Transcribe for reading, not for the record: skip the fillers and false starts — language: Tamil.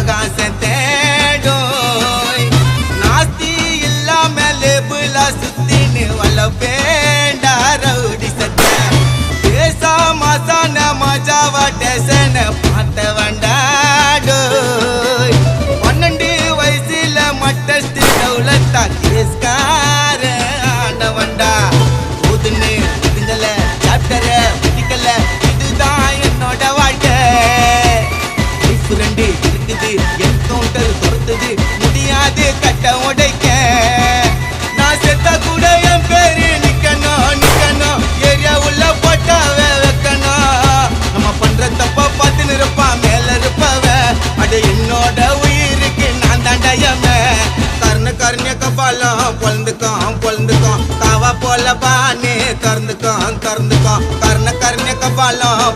அவகாசம் தேடும் நாஸ்தி இல்லாம லேபுலா சுத்தின்னு வளப்பேண்டா ரவுடி சட்ட பேசா மாசான மஜாவா டேசன பார்த்த வண்டாடோ 12 வயசுல மட்டஸ்ட் டவுலத்தா கேஸ்கார ஆண்டவண்டா புதுன்னு இதுங்கள சாப்டர பிடிக்கல இதுதான் என்னோட வாழ்க்கை ரெண்டு இருக்குது என்கவுண்டர் துரத்துது முடியாது கட்ட உடைக்க நான் செத்தா கூட என் பேரு நிக்கணும் ஏரியா உள்ள போட்டாவ வைக்கணும் நம்ம பண்ற தப்ப பார்த்து இருப்பான் மேல இருப்பவ அது என்னோட உயிருக்கு நான் தாண்டயம கர்ண கபாலம் பொழுந்துக்கும் காவா போல பானே கறந்துக்கும் கர்ண கபாலம்